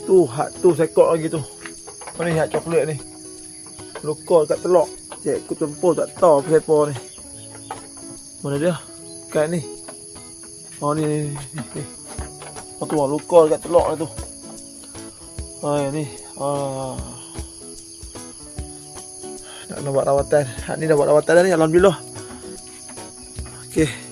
Tu hak tu sekok lagi tu. Mana ni hak coklat ni. Luka dekat telok. Cikgu tempur tak tahu apa sepa ni. Mana dia? Kat ni. Oh ni. Oh tu luka dekat telok lah tu. Ni. Nak buat rawatan. Hak ni dah buat rawatan dah ni, alhamdulillah. Okey.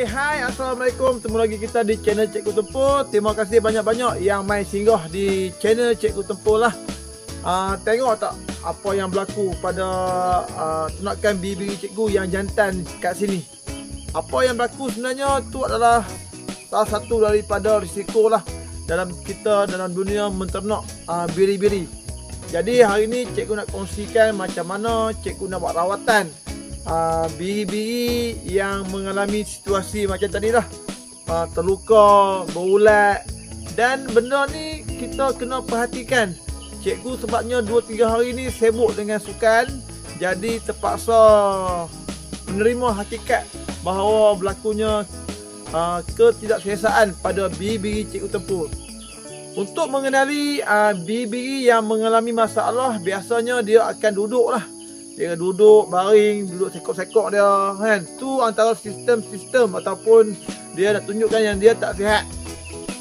Hai, Assalamualaikum. Ketemu lagi kita di channel Cikgu Tempur. Terima kasih banyak-banyak yang main singgah di channel Cikgu Tempur lah. Tengok tak apa yang berlaku pada ternakan biri-biri cikgu yang jantan kat sini. Apa yang berlaku sebenarnya tu adalah salah satu daripada risiko lah dalam dunia menternak biri-biri. Jadi hari ni cikgu nak kongsikan macam mana cikgu nak buat rawatan biri-biri yang mengalami situasi macam tadi lah, terluka, berulat. Dan benda ni kita kena perhatikan. Cikgu sebabnya 2-3 hari ni sibuk dengan sukan, jadi terpaksa menerima hakikat bahawa berlakunya ketidakselesaan pada biri-biri Cikgu Tempur. Untuk mengenali biri-biri yang mengalami masalah, biasanya dia akan duduk lah. Dia duduk baring, duduk sekok-sekok dia kan. Tu antara sistem ataupun dia nak tunjukkan yang dia tak sihat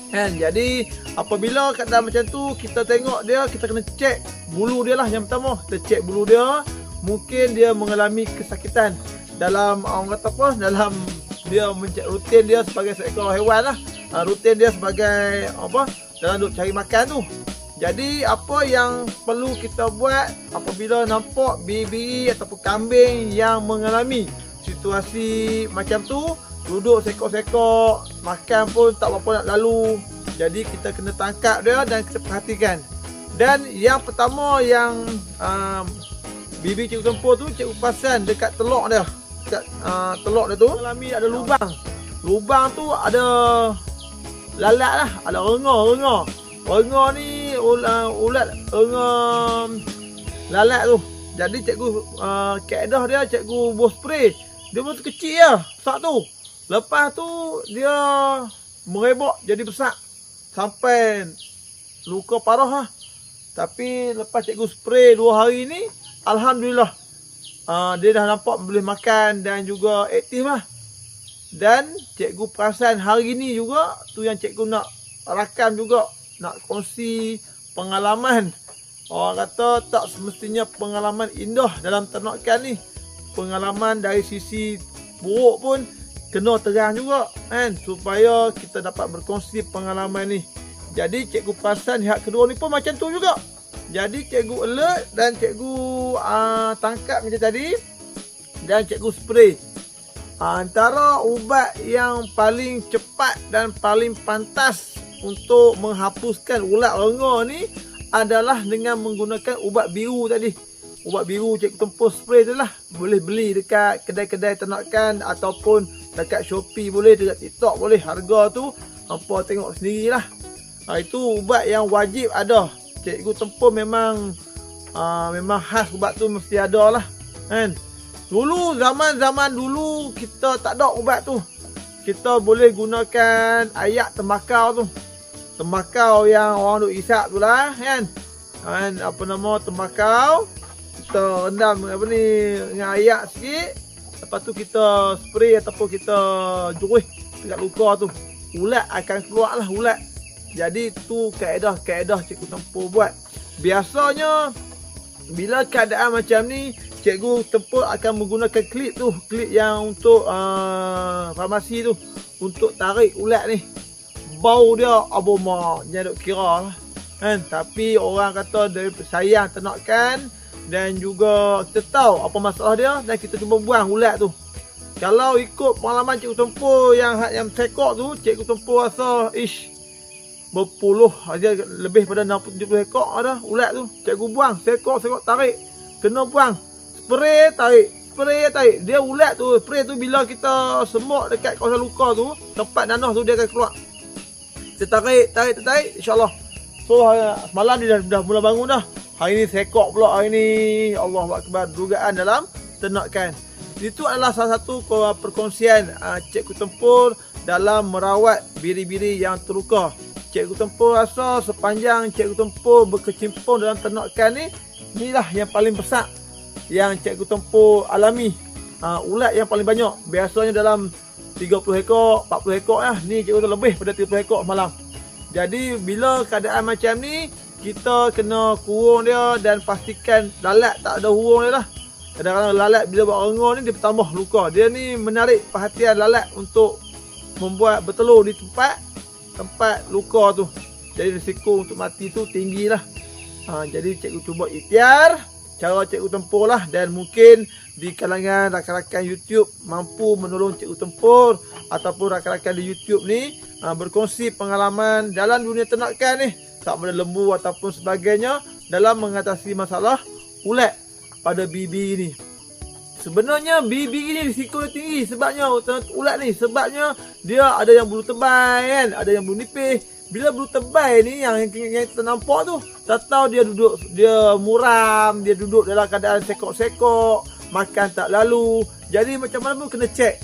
kan. Jadi apabila keadaan macam tu, kita tengok dia, kita kena cek bulu dia lah. Yang pertama, kita cek bulu dia. Mungkin dia mengalami kesakitan dalam orang kata apa, dalam dia rutin dia sebagai seekor haiwan lah, rutin dia sebagai apa, dalam duk cari makan tu. Jadi apa yang perlu kita buat apabila nampak biri-biri ataupun kambing yang mengalami situasi macam tu, duduk sekok-sekok, makan pun tak berapa nak lalu. Jadi kita kena tangkap dia dan kita perhatikan. Dan yang pertama yang biri Cikgu Tempur tu, cikgu perasan dekat telok dia. Dekat telok dia tu mengalami ada lubang. Lubang tu ada lalat lah, ada renga-renga. Renga ni ulat renga lalat tu. Jadi cikgu kaedah dia, cikgu buat spray. Dia masa kecil je, besar tu. Lepas tu dia merebak jadi besar sampai luka parah lah. Tapi lepas cikgu spray 2 hari ni, alhamdulillah dia dah nampak boleh makan dan juga aktif lah. Dan cikgu perasan hari ni juga, tu yang cikgu nak rakam juga, nak kongsi pengalaman. Orang kata tak semestinya pengalaman indah dalam ternakan ni. Pengalaman dari sisi buruk pun kena terang juga kan, supaya kita dapat berkongsi pengalaman ni. Jadi cikgu perasan pihak kedua ni pun macam tu juga. Jadi cikgu alert dan cikgu tangkap macam tadi, dan cikgu spray. Antara ubat yang paling cepat dan paling pantas untuk menghapuskan ulat renga ni adalah dengan menggunakan ubat biru tadi. Ubat biru Cikgu Tempur spray tu lah. Boleh beli dekat kedai-kedai ternakan ataupun dekat Shopee boleh, dekat TikTok boleh. Harga tu hampa tengok sendirilah. Itu ubat yang wajib ada. Cikgu Tempur memang khas ubat tu mesti ada lah kan. Dulu zaman dulu kita tak ada ubat tu. Kita boleh gunakan ayak tembakau tu. Tembakau yang orang duk isap tu lah kan. Apa nama tembakau, kita rendam dengan ayak sikit. Lepas tu kita spray ataupun kita juruh dekat luka tu. Ulat akan keluar lah ulat. Jadi tu kaedah Cikgu Tempur buat. Biasanya bila keadaan macam ni, Cikgu Tempur akan menggunakan klip tu. Klip yang untuk farmasi tu, untuk tarik ulat ni. bau dia aboma nyaduk kira lah. Kan? Tapi orang kata dia sayang ternakan dan juga kita tahu apa masalah dia dan kita cuba buang ulat tu. Kalau ikut pengalaman cikgu tempur yang sekok tu, cikgu tempur rasa berpuluh aja lebih pada 60-70 ekor ada ulat tu. Cikgu buang sekok tarik, kena buang. Spray tarik. Dia ulat tu, spray tu bila kita semok dekat kawasan luka tu, tempat nanah tu dia akan keluar. Kita tarik, insya-Allah. So semalam dia dah mula bangun dah. Hari ni sekok pula hari ni. Allahu akbar, dugaan dalam ternakan. Itu adalah salah satu perkongsian cikgu tempur dalam merawat biri-biri yang terluka. Cikgu tempur rasa sepanjang cikgu tempur berkecimpung dalam ternakan ni, inilah yang paling besar yang cikgu tempur alami. Ulat yang paling banyak. Biasanya dalam 30 ekor, 40 ekor lah. Ni cikgu tu lebih pada 30 ekor malam. Jadi bila keadaan macam ni, kita kena kurung dia dan pastikan lalat tak ada hurung dia lah. Kadang-kadang lalat bila buat rengar ni dia bertambah luka. Dia ni menarik perhatian lalat untuk membuat bertelur di tempat luka tu. Jadi risiko untuk mati tu tinggi lah. Jadi cikgu cuba ikhtiar cara cikgu tempur lah. Dan mungkin di kalangan rakan-rakan YouTube mampu menolong cikgu tempur ataupun rakan-rakan di YouTube ni berkongsi pengalaman dalam dunia ternakan ni, sama ada lembu ataupun sebagainya dalam mengatasi masalah ulat pada bibi ni. Sebenarnya bibi ni risiko dia tinggi sebabnya ulat ni, sebabnya dia ada yang bulu tebal kan, ada yang bulu nipis. Bila bulu tebal ni yang kita nampak tu, tak tahu dia muram, dia duduk dalam keadaan sekok-sekok, makan tak lalu. Jadi macam mana pun kena cek.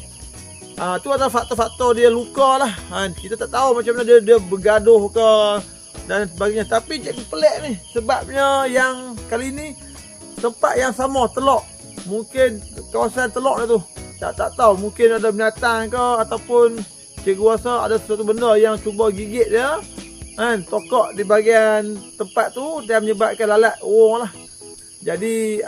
Tu adalah faktor-faktor dia luka lah. Kita tak tahu macam mana dia bergaduh ke dan sebagainya. Tapi cikgu pelik ni sebabnya yang kali ni tempat yang sama, Telok. Mungkin kawasan Telok tu. Tak tahu, mungkin ada binatang ke ataupun cikgu rasa ada sesuatu benda yang cuba gigit dia. Tokok di bahagian tempat tu dan menyebabkan lalat urung lah. Jadi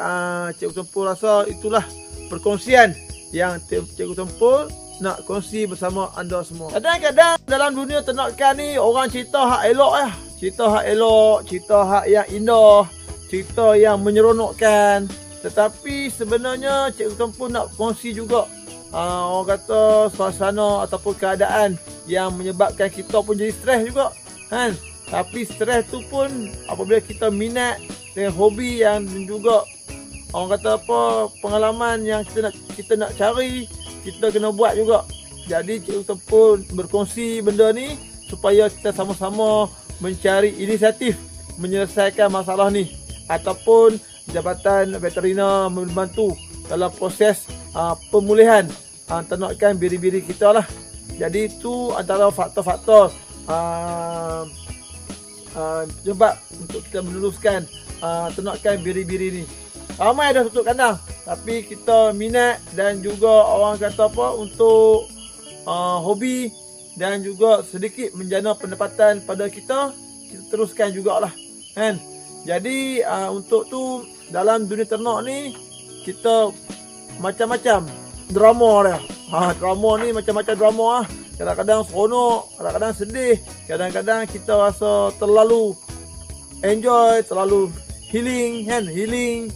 cikgu tempur rasa itulah perkongsian yang cikgu tempur nak kongsi bersama anda semua. Kadang-kadang dalam dunia ternakan ni orang cerita hak elok lah. Cerita hak elok, cerita hak yang indah, cerita yang menyeronokkan. Tetapi sebenarnya cikgu tempur nak kongsi juga orang kata suasana ataupun keadaan yang menyebabkan kita pun jadi stres juga kan. Tapi stres tu pun apabila kita minat dengan hobi yang juga orang kata apa, pengalaman yang kita nak cari, kita kena buat juga. Jadi cikgu tempur berkongsi benda ni supaya kita sama-sama mencari inisiatif menyelesaikan masalah ni, ataupun Jabatan Veterina membantu dalam proses pemulihan ternakan biri-biri kita lah. Jadi itu antara faktor-faktor sebab untuk kita meneruskan ternakan biri-biri ni. Ramai dah tutup kandang, tapi kita minat dan juga orang kata apa, untuk hobi dan juga sedikit menjana pendapatan pada kita teruskan jugalah kan. Jadi untuk tu dalam dunia ternak ni kita macam-macam drama dia. Drama ni macam-macam drama lah. Kadang-kadang seronok, kadang-kadang sedih, kadang-kadang kita rasa terlalu enjoy, terlalu healing kan, healing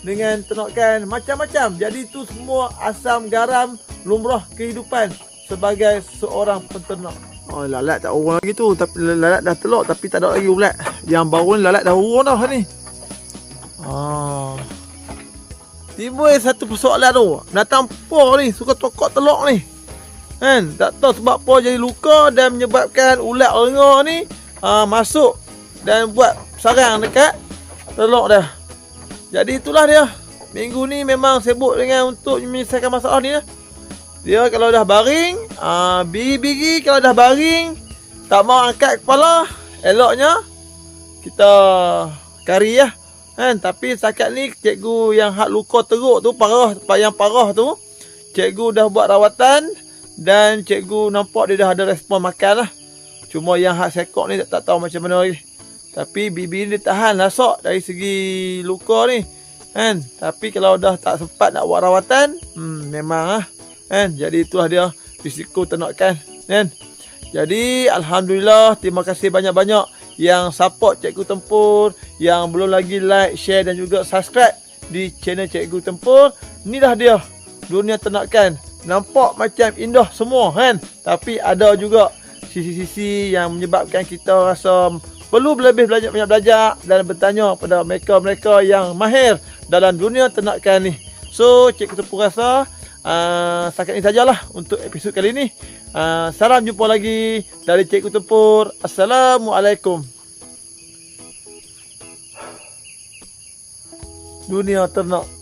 dengan ternakan, macam-macam. Jadi itu semua asam garam lumrah kehidupan sebagai seorang penternak. Lalat tak urung lagi tu, tapi lalat dah telok tapi tak ada lagi ulat. Yang baru ni lalat dah urung dah ni. Timbul satu persoalan tu, binatang apa ni suka tokok telok ni kan. Tak tahu sebab apa jadi luka dan menyebabkan ulat rengar ni masuk dan buat sarang dekat telok dah. Jadi itulah dia. Minggu ni memang sibuk dengan untuk menyelesaikan masalah ni lah. Dia kalau dah baring, biri-biri kalau dah baring tak mau angkat kepala, eloknya kita kari lah kan. Tapi setakat ni cikgu yang hak luka teruk tu, yang parah tu, cikgu dah buat rawatan dan cikgu nampak dia dah ada respon makan lah. Cuma yang hak sekok ni tak tahu macam mana lagi. Tapi bibi ni tahan lah sok dari segi luka ni kan. Tapi kalau dah tak sempat nak buat rawatan, memang lah kan. Jadi itulah dia risiko ternakan kan. Jadi alhamdulillah, terima kasih banyak-banyak yang support Cikgu Tempur, yang belum lagi like, share dan juga subscribe di channel Cikgu Tempur. Inilah dia dunia ternakan. Nampak macam indah semua kan, tapi ada juga sisi-sisi yang menyebabkan kita rasa perlu lebih banyak belajar dan bertanya pada mereka-mereka yang mahir dalam dunia ternakan ni. So, Cikgu Tempur rasa setakat ini sajalah untuk episod kali ini. Salam jumpa lagi dari Cikgu Tempur. Assalamualaikum. Dunia ternak.